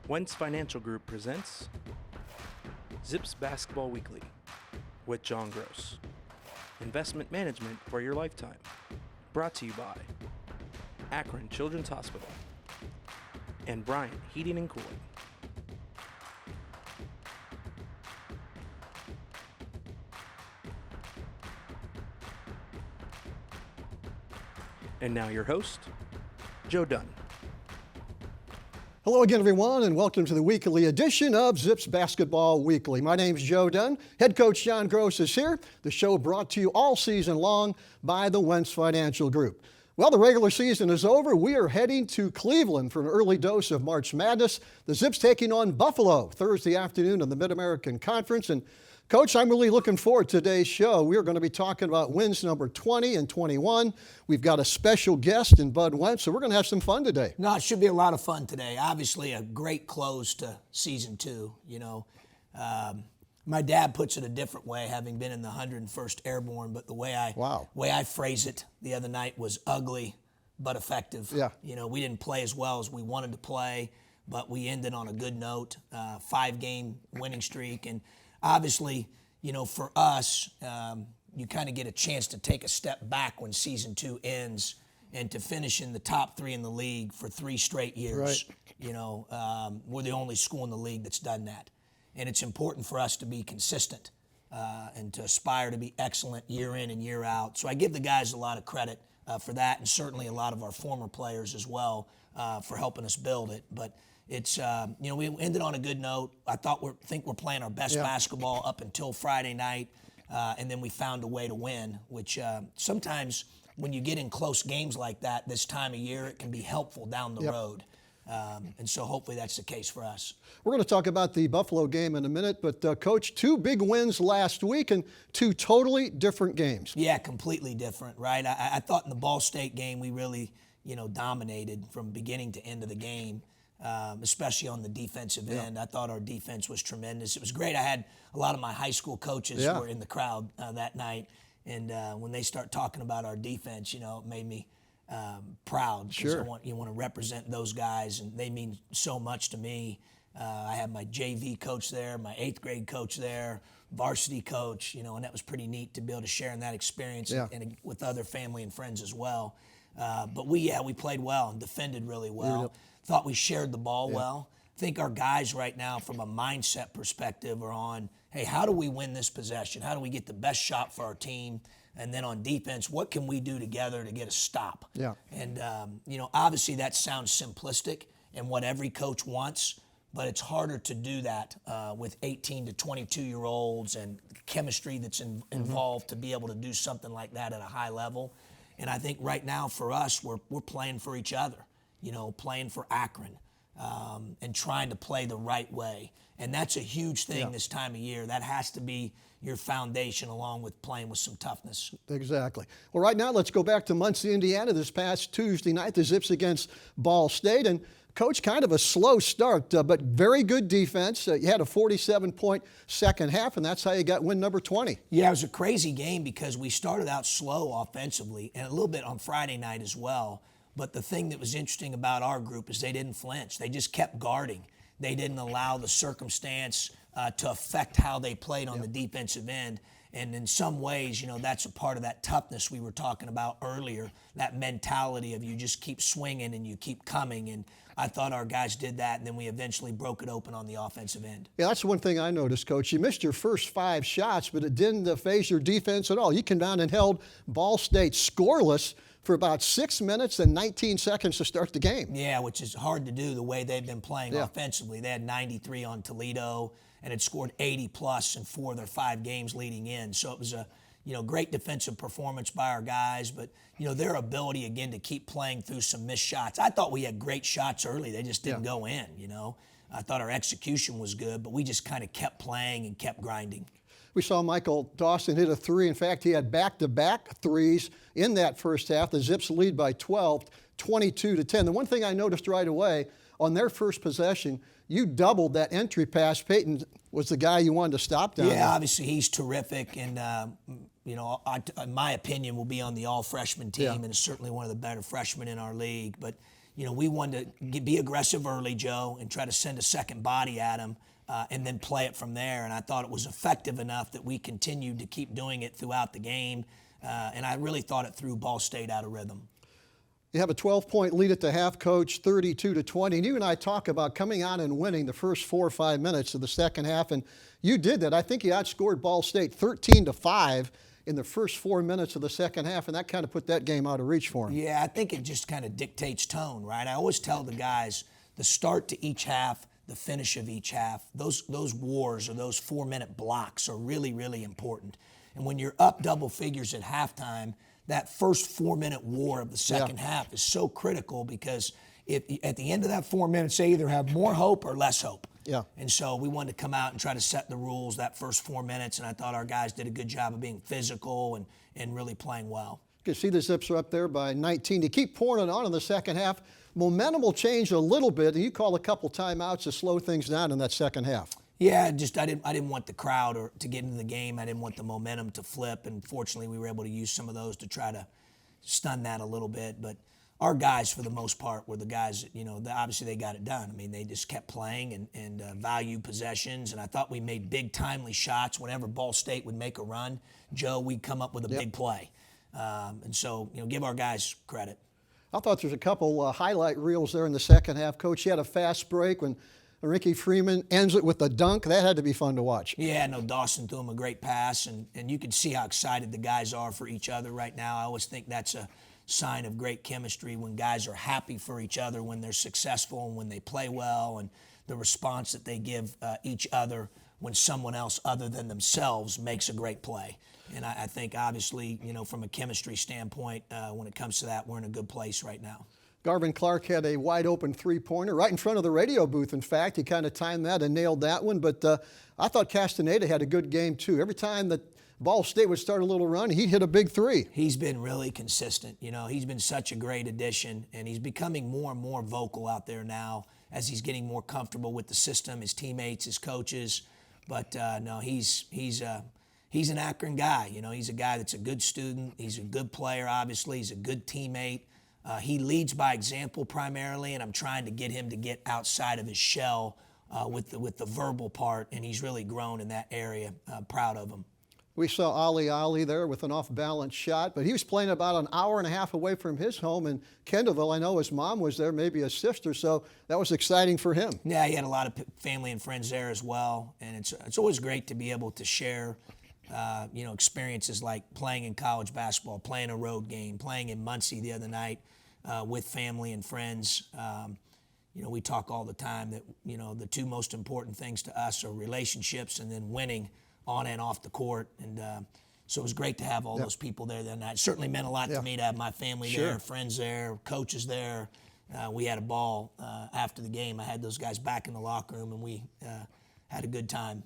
Wentz Financial Group presents Zips Basketball Weekly with John Groce. Investment management for your lifetime. Brought to you by Akron Children's Hospital and Bryant Heating and Cooling. And now your host, Joe Dunn. Hello again, everyone, and welcome to the weekly edition of Zips Basketball Weekly. My name is Joe Dunn. Head coach John Groce is here. The show brought to you all season long by the Wentz Financial Group. Well, the regular season is over. We are heading to Cleveland for an early dose of March Madness. The Zips taking on Buffalo Thursday afternoon in the Mid-American Conference. And Coach, I'm really looking forward to today's show. We are going to be talking about wins number 20 and 21. We've got a special guest in Bud Wentz, so we're going to have some fun today. No, it should be a lot of fun today. Obviously, a great close to season 2. You know, my dad puts it a different way, having been in the 101st Airborne. But the way I phrase it the other night was ugly but effective. Yeah. You know, we didn't play as well as we wanted to play, but we ended on a good note. 5-game winning streak, and obviously, you know, for us, you kind of get a chance to take a step back when season 2 ends and to finish in the top 3 in the league for 3 straight years. Right. You know, we're the only school in the league that's done that. And it's important for us to be consistent and to aspire to be excellent year in and year out. So I give the guys a lot of credit for that, and certainly a lot of our former players as well for helping us build it. But it's, you know, we ended on a good note. I think we're playing our best basketball up until Friday night, and then we found a way to win, which sometimes when you get in close games like that this time of year, it can be helpful down the road. And so hopefully that's the case for us. We're going to talk about the Buffalo game in a minute, but Coach, 2 big wins last week and 2 totally different games. Yeah, completely different, right? I thought in the Ball State game we really, you know, dominated from beginning to end of the game. Especially on the defensive end. I thought our defense was tremendous. It was great. I had a lot of my high school coaches who were in the crowd that night, and when they start talking about our defense, you know, it made me proud. Sure. You want to represent those guys, and they mean so much to me. I had my JV coach there, my 8th grade coach there, varsity coach, you know, and that was pretty neat to be able to share in that experience and with other family and friends as well. But we played well and defended really well. Thought we shared the ball well. I think our guys right now, from a mindset perspective, are on, hey, how do we win this possession? How do we get the best shot for our team? And then on defense, what can we do together to get a stop? Yeah. And, you know, obviously that sounds simplistic and what every coach wants, but it's harder to do that with 18 to 22-year-olds and chemistry that's involved to be able to do something like that at a high level. And I think right now for us, we're playing for each other. You know, playing for Akron and trying to play the right way. And that's a huge thing this time of year. That has to be your foundation along with playing with some toughness. Exactly. Well, right now, let's go back to Muncie, Indiana this past Tuesday night, the Zips against Ball State. And Coach, kind of a slow start, but very good defense. You had a 47-point second half, and that's how you got win number 20. Yeah, it was a crazy game because we started out slow offensively and a little bit on Friday night as well. But the thing that was interesting about our group is they didn't flinch. They just kept guarding. They didn't allow the circumstance to affect how they played on the defensive end. And in some ways, you know, that's a part of that toughness we were talking about earlier, that mentality of you just keep swinging and you keep coming. And I thought our guys did that, and then we eventually broke it open on the offensive end. Yeah, that's one thing I noticed, Coach. You missed your first 5 shots, but it didn't phase your defense at all. You came down and held Ball State scoreless for about 6 minutes and 19 seconds to start the game. Yeah, which is hard to do the way they've been playing offensively. They had 93 on Toledo and had scored 80-plus in 4 of their 5 games leading in. So it was a, you know, great defensive performance by our guys, but, you know, their ability, again, to keep playing through some missed shots. I thought we had great shots early. They just didn't go in, you know. I thought our execution was good, but we just kind of kept playing and kept grinding. We saw Michael Dawson hit a 3. In fact, he had back-to-back 3s in that first half. The Zips lead by 12, 22-10. The one thing I noticed right away, on their first possession, you doubled that entry pass. Peyton was the guy you wanted to stop down there. Obviously he's terrific, and you know, in my opinion, will be on the all-freshman team and is certainly one of the better freshmen in our league. But we wanted to be aggressive early, Joe, and try to send a second body at him and then play it from there. And I thought it was effective enough that we continued to keep doing it throughout the game. And I really thought it threw Ball State out of rhythm. You have a 12-point lead at the half, Coach, 32-20. And you and I talk about coming on and winning the first 4 or 5 minutes of the second half, and you did that. I think you outscored Ball State 13-5 in the first 4 minutes of the second half, and that kind of put that game out of reach for them. Yeah, I think it just kind of dictates tone, right? I always tell the guys the start to each half, the finish of each half, those wars or those 4-minute blocks are really, really important. And when you're up double figures at halftime, that first 4-minute war of the second half is so critical, because if at the end of that 4 minutes, they either have more hope or less hope. Yeah. And so we wanted to come out and try to set the rules that first 4 minutes, and I thought our guys did a good job of being physical and really playing well. You can see the Zips are up there by 19. You keep pouring it on in the second half. Momentum will change a little bit, and you call a couple timeouts to slow things down in that second half. Yeah, I didn't want the crowd to get into the game. I didn't want the momentum to flip, and fortunately we were able to use some of those to try to stun that a little bit. But our guys, for the most part, were the guys that, obviously they got it done. I mean, they just kept playing and valued possessions, and I thought we made big, timely shots. Whenever Ball State would make a run, Joe, we'd come up with a big play. And so, give our guys credit. I thought there's a couple highlight reels there in the second half. Coach, you had a fast break when Ricky Freeman ends it with a dunk. That had to be fun to watch. Yeah, no, Dawson threw him a great pass, and you can see how excited the guys are for each other right now. I always think that's a sign of great chemistry, when guys are happy for each other, when they're successful and when they play well, and the response that they give each other when someone else other than themselves makes a great play. And I think, obviously, from a chemistry standpoint, when it comes to that, we're in a good place right now. Garvin Clark had a wide-open three-pointer right in front of the radio booth. In fact, he kind of timed that and nailed that one. But I thought Castaneda had a good game, too. Every time that Ball State would start a little run, he'd hit a big three. He's been really consistent. He's been such a great addition, and he's becoming more and more vocal out there now as he's getting more comfortable with the system, his teammates, his coaches. But, no, he's an Akron guy. He's a guy that's a good student. He's a good player, obviously. He's a good teammate. He leads by example primarily, and I'm trying to get him to get outside of his shell with the verbal part, and he's really grown in that area. Proud of him. We saw Ali there with an off-balance shot, but he was playing about an hour and a half away from his home in Kendallville. I know his mom was there, maybe his sister, so that was exciting for him. Yeah, he had a lot of family and friends there as well, and it's always great to be able to share experiences like playing in college basketball, playing a road game, playing in Muncie the other night with family and friends. We talk all the time that, the two most important things to us are relationships and then winning on and off the court. And so it was great to have all those people there that night. It certainly meant a lot to me to have my family there, friends there, coaches there. We had a ball after the game. I had those guys back in the locker room, and we had a good time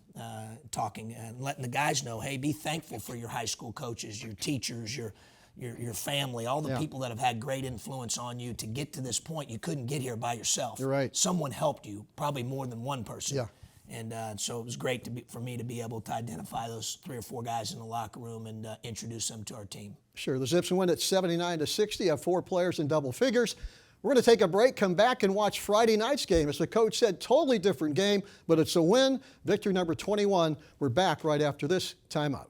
talking and letting the guys know, hey, be thankful for your high school coaches, your teachers, your family, all the people that have had great influence on you to get to this point. You couldn't get here by yourself. You're right. Someone helped you, probably more than one person. Yeah. And so it was great for me to be able to identify those 3 or 4 guys in the locker room and introduce them to our team. Sure. The Zips win at 79-60, have 4 players in double figures. We're going to take a break, come back, and watch Friday night's game. As the coach said, totally different game, but it's a win. Victory number 21. We're back right after this timeout.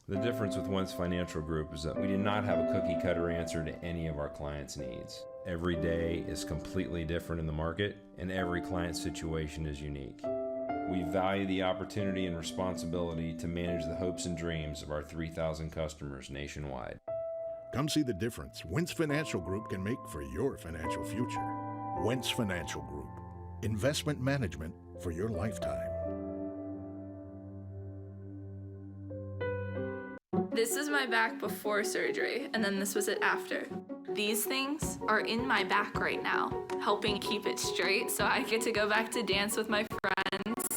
The difference with Wentz Financial Group is that we do not have a cookie-cutter answer to any of our clients' needs. Every day is completely different in the market, and every client situation is unique. We value the opportunity and responsibility to manage the hopes and dreams of our 3,000 customers nationwide. Come see the difference Wentz Financial Group can make for your financial future. Wentz Financial Group. Investment management for your lifetime. This is my back before surgery, and then this was it after. These things are in my back right now, helping keep it straight so I get to go back to dance with my friends.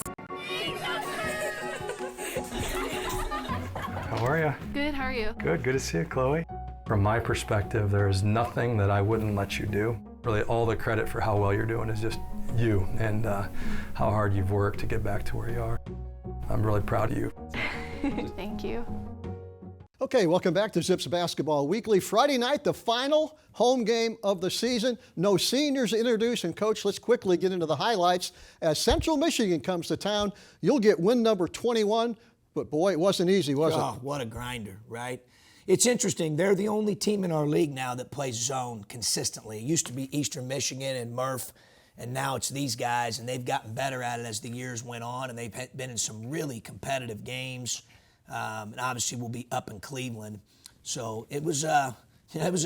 How are you? Good, how are you? Good to see you, Chloe. From my perspective, there is nothing that I wouldn't let you do. Really, all the credit for how well you're doing is just you and how hard you've worked to get back to where you are. I'm really proud of you. Thank you. Okay, welcome back to Zips Basketball Weekly. Friday night, the final home game of the season. No seniors introduced. And, Coach, let's quickly get into the highlights. As Central Michigan comes to town, you'll get win number 21. But, boy, it wasn't easy, was it? Oh, what a grinder, right? It's interesting. They're the only team in our league now that plays zone consistently. It used to be Eastern Michigan and Murph, and now it's these guys, and they've gotten better at it as the years went on, and they've been in some really competitive games. And obviously we'll be up in Cleveland. So it was a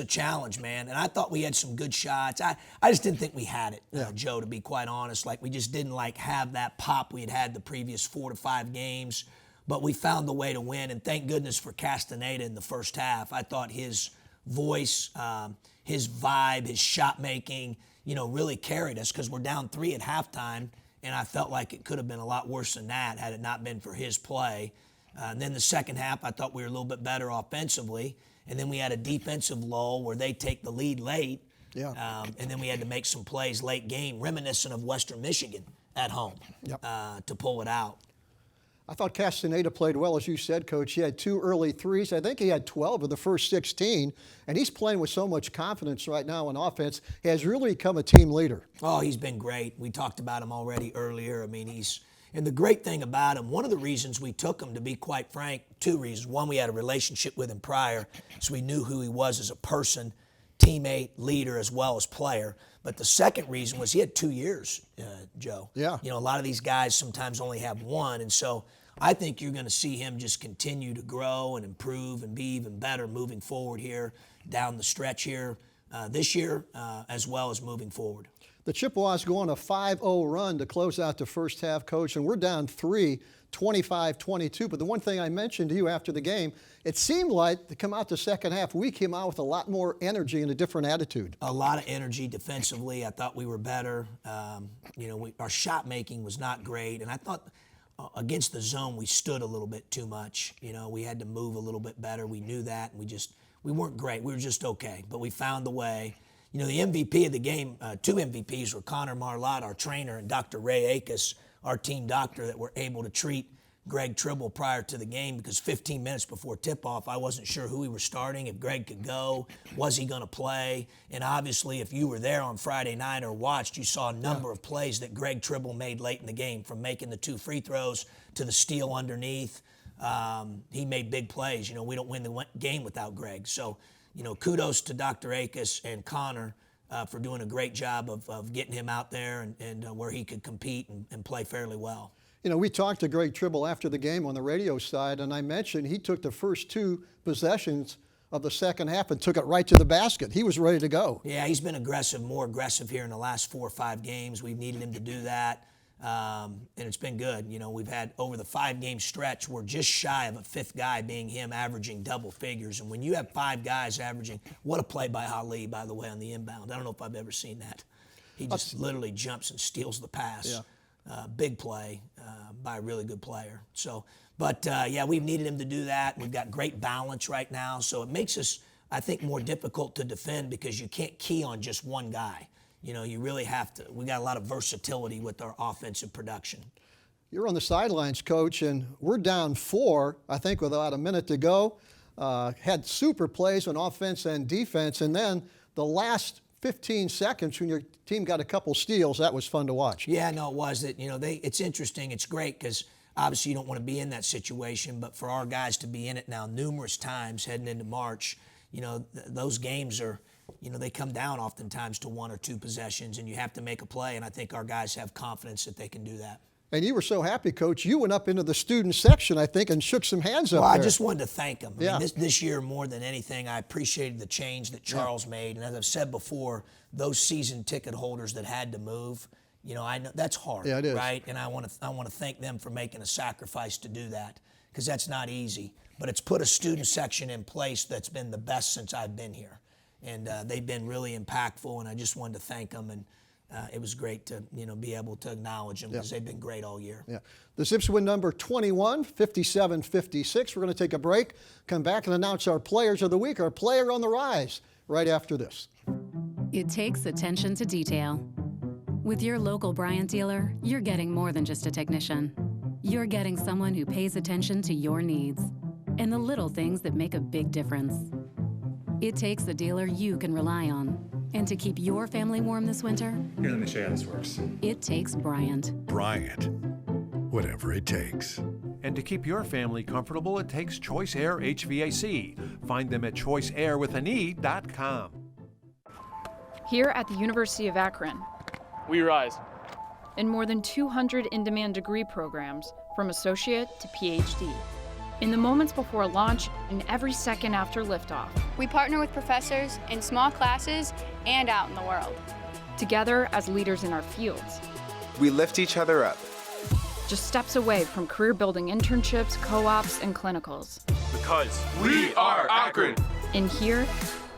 challenge, man. And I thought we had some good shots. I just didn't think we had it, Joe, to be quite honest. Like, we just didn't have that pop we had the previous 4 to 5 games. But we found the way to win, and thank goodness for Castaneda in the first half. I thought his voice, his vibe, his shot making, really carried us, because we're down 3 at halftime, and I felt like it could have been a lot worse than that had it not been for his play. And then the second half, I thought we were a little bit better offensively. And then we had a defensive lull where they take the lead late. Yeah. And then we had to make some plays late game, reminiscent of Western Michigan at home, to pull it out. I thought Castaneda played well, as you said, Coach. He had 2 early threes. I think he had 12 of the first 16. And he's playing with so much confidence right now on offense. He has really become a team leader. Oh, he's been great. We talked about him already earlier. I mean, and the great thing about him, one of the reasons we took him, to be quite frank, 2 reasons. One, we had a relationship with him prior, so we knew who he was as a person, teammate, leader, as well as player. But the second reason was he had 2 years, Joe. Yeah. A lot of these guys sometimes only have 1, and so I think you're going to see him just continue to grow and improve and be even better moving forward here, down the stretch here this year, as well as moving forward. The Chippewas go on a 5-0 run to close out the first half, Coach, and we're down 3, 25-22. But the one thing I mentioned to you after the game, it seemed like to come out the second half, we came out with a lot more energy and a different attitude. A lot of energy defensively. I thought we were better. Our shot making was not great, and I thought against the zone we stood a little bit too much. We had to move a little bit better. We knew that, and we weren't great. We were just okay, but we found the way. The MVP of the game, 2 MVPs were Connor Marlott, our trainer, and Dr. Ray Akis, our team doctor, that were able to treat Greg Tribble prior to the game, because 15 minutes before tip-off, I wasn't sure who he was starting, if Greg could go, was he going to play. And obviously, if you were there on Friday night or watched, you saw a number of plays that Greg Tribble made late in the game, from making the 2 free throws to the steal underneath. He made big plays. We don't win the game without Greg. So, kudos to Dr. Akis and Connor for doing a great job of getting him out there and where he could compete and play fairly well. We talked to Greg Tribble after the game on the radio side, and I mentioned he took the first 2 possessions of the second half and took it right to the basket. He was ready to go. Yeah, he's been more aggressive here in the last 4 or 5 games. We've needed him to do that, and it's been good. We've had, over the 5-game stretch, we're just shy of a 5th guy being him, averaging double figures. And when you have 5 guys averaging, what a play by Ali, by the way, on the inbound. I don't know if I've ever seen that. He just literally jumps and steals the pass. Yeah. Big play by a really good player. So, we've needed him to do that. We've got great balance right now, so it makes us, I think, more difficult to defend, because you can't key on just one guy. You really have to. We got a lot of versatility with our offensive production. You're on the sidelines, Coach, and we're down 4, I think, with about a minute to go. Had super plays on offense and defense, and then the last 15 seconds when your team got a couple steals, that was fun to watch. Yeah, no, it was. It's interesting. It's great, because obviously you don't want to be in that situation, but for our guys to be in it now numerous times heading into March, those games are, they come down oftentimes to 1 or 2 possessions, and you have to make a play, and I think our guys have confidence that they can do that. And you were so happy, Coach. You went up into the student section, I think, and shook some hands up there. I just wanted to thank them. I mean, this year, more than anything, I appreciated the change that Charles made. And as I've said before, those season ticket holders that had to move, I know that's hard, yeah, it is. Right? And I want to thank them for making a sacrifice to do that, because that's not easy. But it's put a student section in place that's been the best since I've been here. And they've been really impactful, and I just wanted to thank them. And it was great to be able to acknowledge them, because they've been great all year. Yeah. The Zips win number 21, 57-56. We're going to take a break, come back and announce our players of the week, our player on the rise, right after this. It takes attention to detail. With your local Bryant dealer, you're getting more than just a technician. You're getting someone who pays attention to your needs. and the little things that make a big difference. It takes a dealer you can rely on. And to keep your family warm this winter, here, let me show you how this works. It takes Bryant. Bryant, whatever it takes. And to keep your family comfortable, it takes Choice Air HVAC. Find them at choiceairwithane.com. Here at the University of Akron, we rise. In more than 200 in-demand degree programs, from associate to PhD. In the moments before launch and every second after liftoff. We partner with professors in small classes and out in the world. Together as leaders in our fields. We lift each other up. Just steps away from career-building internships, co-ops, and clinicals. Because we are Akron. In here,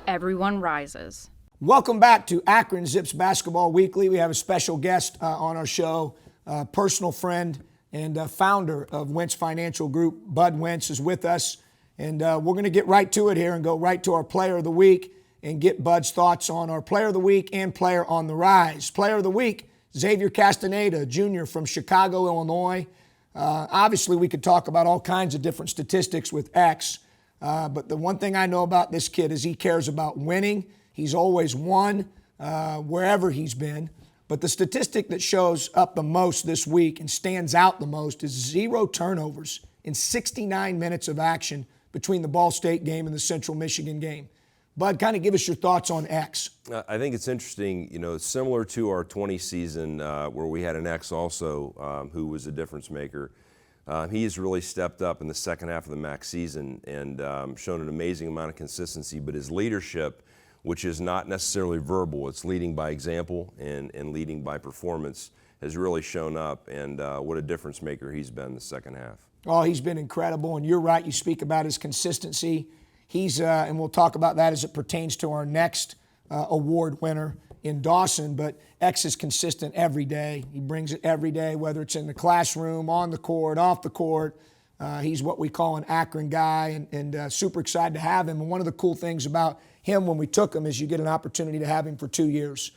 everyone rises. Welcome back to Akron Zips Basketball Weekly. We have a special guest on our show, a personal friend and founder of Wentz Financial Group. Bud Wentz is with us, and we're going to get right to it here and go right to our Player of the Week and get Bud's thoughts on our Player of the Week and Player on the Rise. Player of the Week, Xavier Castaneda, Jr. from Chicago, Illinois. Obviously, we could talk about all kinds of different statistics with X, but the one thing I know about this kid is he cares about winning. He's always won wherever he's been. But the statistic that shows up the most this week and stands out the most is 0 turnovers in 69 minutes of action between the Ball State game and the Central Michigan game. Bud, kind of give us your thoughts on X. I think it's interesting, similar to our 20 season where we had an X also who was a difference maker. He has really stepped up in the second half of the MAC season and shown an amazing amount of consistency, but his leadership, which is not necessarily verbal, it's leading by example and leading by performance, has really shown up, and what a difference maker he's been in the second half. Oh, he's been incredible, and you're right, you speak about his consistency. He's, and we'll talk about that as it pertains to our next award winner in Dawson, but X is consistent every day. He brings it every day, whether it's in the classroom, on the court, off the court. He's what we call an Akron guy, and super excited to have him. And one of the cool things about him when we took him is you get an opportunity to have him for 2 years,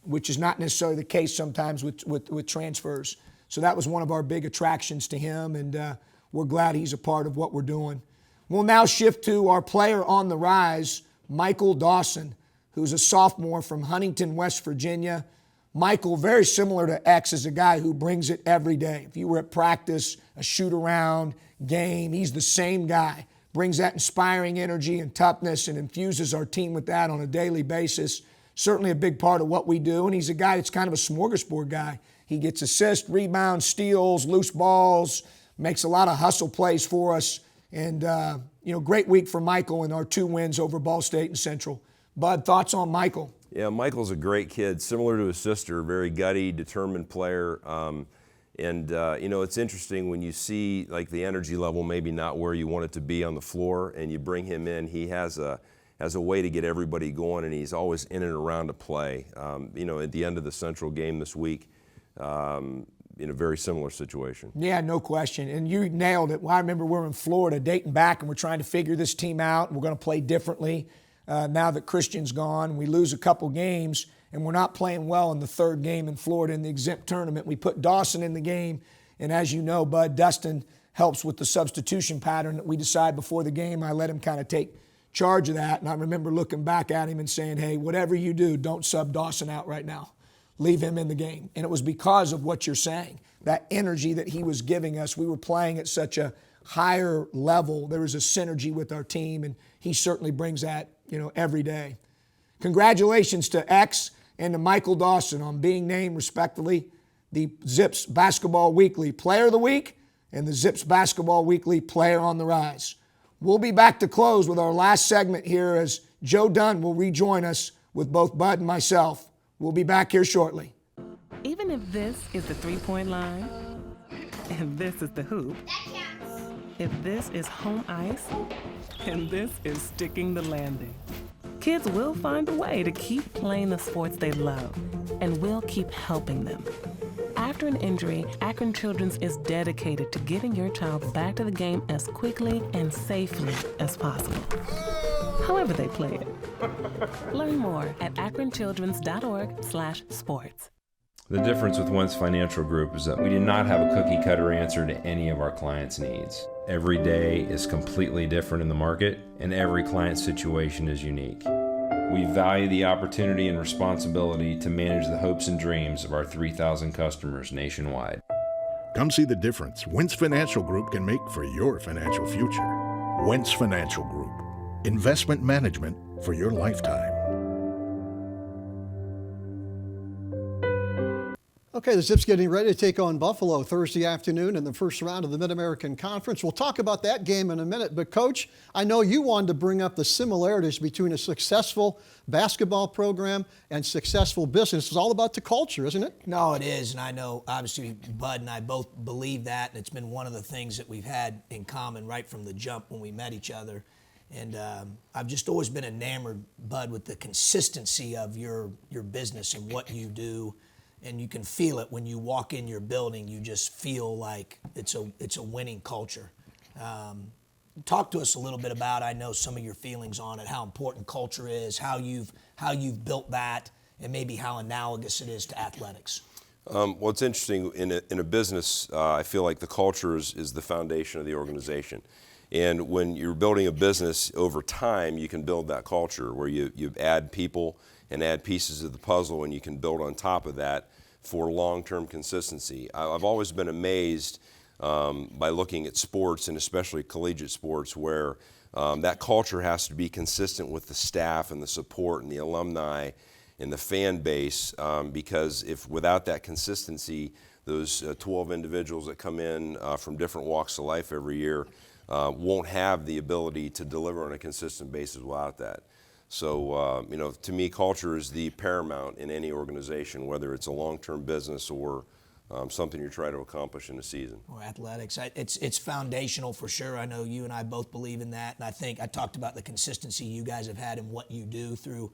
which is not necessarily the case sometimes with transfers. So that was one of our big attractions to him, and we're glad he's a part of what we're doing. We'll now shift to our player on the rise, Michael Dawson, who's a sophomore from Huntington, West Virginia. Michael, very similar to X, is a guy who brings it every day. If you were at practice, a shoot-around, game, he's the same guy. Brings that inspiring energy and toughness and infuses our team with that on a daily basis. Certainly a big part of what we do, and he's a guy that's kind of a smorgasbord guy. He gets assists, rebounds, steals, loose balls, makes a lot of hustle plays for us, and great week for Michael in our 2 wins over Ball State and Central. Bud, thoughts on Michael? Yeah, Michael's a great kid, similar to his sister, very gutty, determined player. It's interesting when you see like the energy level maybe not where you want it to be on the floor, and you bring him in. He has a way to get everybody going, and he's always in and around to play. At the end of the Central game this week, in a very similar situation. Yeah, no question. And you nailed it. Well, I remember we're in Florida dating back, and we're trying to figure this team out. We're going to play differently now that Christian's gone. We lose a couple games, and we're not playing well in the 3rd game in Florida in the exempt tournament. We put Dawson in the game, and as you know, Bud, Dustin helps with the substitution pattern that we decide before the game. I let him kind of take charge of that, and I remember looking back at him and saying, hey, whatever you do, don't sub Dawson out right now. Leave him in the game. And it was because of what you're saying, that energy that he was giving us. We were playing at such a higher level. There was a synergy with our team, and he certainly brings that, every day. Congratulations to X and to Michael Dawson on being named, respectively, the Zips Basketball Weekly Player of the Week and the Zips Basketball Weekly Player on the Rise. We'll be back to close with our last segment here as Joe Dunn will rejoin us with both Bud and myself. We'll be back here shortly. Even if this is the three-point line, and this is the hoop, if this is home ice, and this is sticking the landing, kids will find a way to keep playing the sports they love, and we'll keep helping them. After an injury, Akron Children's is dedicated to getting your child back to the game as quickly and safely as possible, however they play it. Learn more at akronchildrens.org/sports. The difference with Wentz Financial Group is that we do not have a cookie cutter answer to any of our clients' needs. Every day is completely different in the market, and every client situation is unique. We value the opportunity and responsibility to manage the hopes and dreams of our 3,000 customers nationwide. Come see the difference Wentz Financial Group can make for your financial future. Wentz Financial Group. Investment management for your lifetime. Okay, the Zips getting ready to take on Buffalo Thursday afternoon in the first round of the Mid-American Conference. We'll talk about that game in a minute, but Coach, I know you wanted to bring up the similarities between a successful basketball program and successful business. It's all about the culture, isn't it? No, it is, and I know obviously Bud and I both believe that, and it's been one of the things that we've had in common right from the jump when we met each other. And I've just always been enamored, Bud, with the consistency of your business and what you do. And you can feel it when you walk in your building. You just feel like it's a winning culture. Talk to us a little bit about, I know, some of your feelings on it, how important culture is, how you've built that, and maybe how analogous it is to athletics. Well, it's interesting. In a business, I feel like the culture is the foundation of the organization. And when you're building a business over time, you can build that culture where you add people and add pieces of the puzzle, and you can build on top of that for long-term consistency. I've always been amazed by looking at sports, and especially collegiate sports, where that culture has to be consistent with the staff and the support and the alumni and the fan base, because if without that consistency, those 12 individuals that come in from different walks of life every year won't have the ability to deliver on a consistent basis without that. So, to me, culture is the paramount in any organization, whether it's a long-term business or something you're trying to accomplish in a season. Or athletics. It's foundational for sure. I know you and I both believe in that. And I think I talked about the consistency you guys have had in what you do through,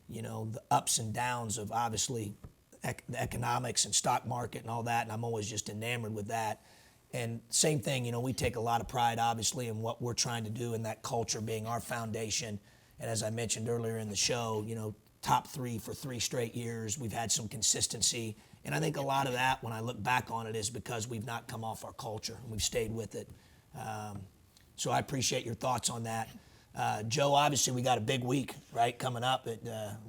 the ups and downs of obviously the economics and stock market and all that. And I'm always just enamored with that. And same thing, we take a lot of pride, obviously, in what we're trying to do, and that culture being our foundation. And as I mentioned earlier in the show, top 3 for 3 straight years. We've had some consistency. And I think a lot of that, when I look back on it, is because we've not come off our culture and we've stayed with it. So I appreciate your thoughts on that. Joe, obviously we got a big week, right, coming up.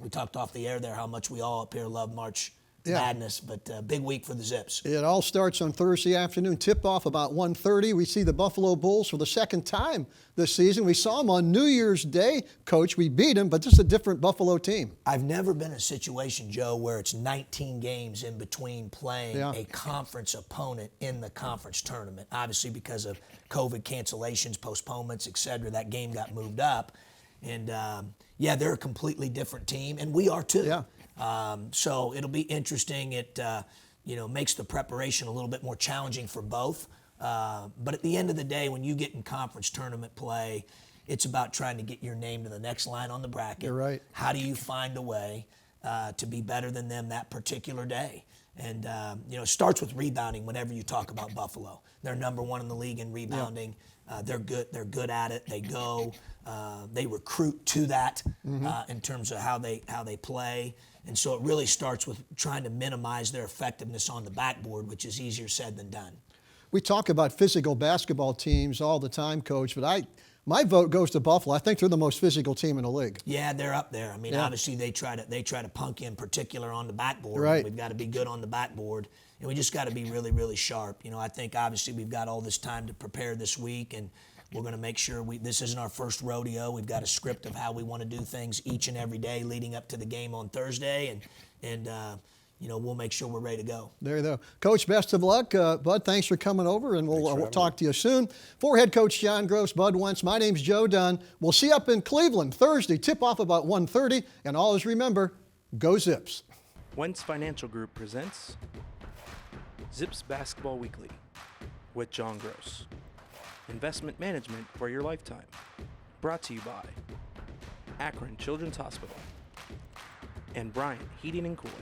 We talked off the air there how much we all up here love March Madness, but big week for the Zips. It all starts on Thursday afternoon. Tip-off about 1:30. We see the Buffalo Bulls for the second time this season. We saw them on New Year's Day. Coach, we beat them, but this is a different Buffalo team. I've never been in a situation, Joe, where it's 19 games in between playing a conference opponent in the conference tournament. Obviously, because of COVID cancellations, postponements, et cetera, that game got moved up. And, they're a completely different team, and we are too. Yeah. So it'll be interesting. It makes the preparation a little bit more challenging for both. But at the end of the day, when you get in conference tournament play, it's about trying to get your name to the next line on the bracket. You're right. How do you find a way to be better than them that particular day? And it starts with rebounding. Whenever you talk about Buffalo, they're number 1 in the league in rebounding. They're good. They're good at it. They go. They recruit to that in terms of how they play. And so it really starts with trying to minimize their effectiveness on the backboard, which is easier said than done. We talk about physical basketball teams all the time, Coach, but my vote goes to Buffalo. I think they're the most physical team in the league. Yeah, they're up there. I mean, obviously they try to punk you in particular on the backboard. Right. We've got to be good on the backboard, and we just got to be really, really sharp. I think obviously we've got all this time to prepare this week, and we're going to make sure this isn't our first rodeo. We've got a script of how we want to do things each and every day leading up to the game on Thursday, and we'll make sure we're ready to go. There you go. Coach, best of luck. Bud, thanks for coming over, and we'll talk to you soon. For head coach John Groce, Bud Wentz, my name's Joe Dunn. We'll see you up in Cleveland Thursday. Tip-off about 1:30, and always remember, go Zips. Wentz Financial Group presents Zips Basketball Weekly with John Groce. Investment management for your lifetime. Brought to you by Akron Children's Hospital and Bryant Heating and Cooling.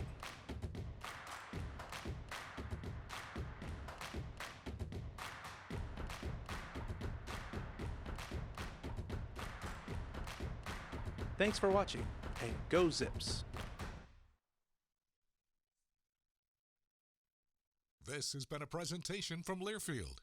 Thanks for watching, and go Zips! This has been a presentation from Learfield,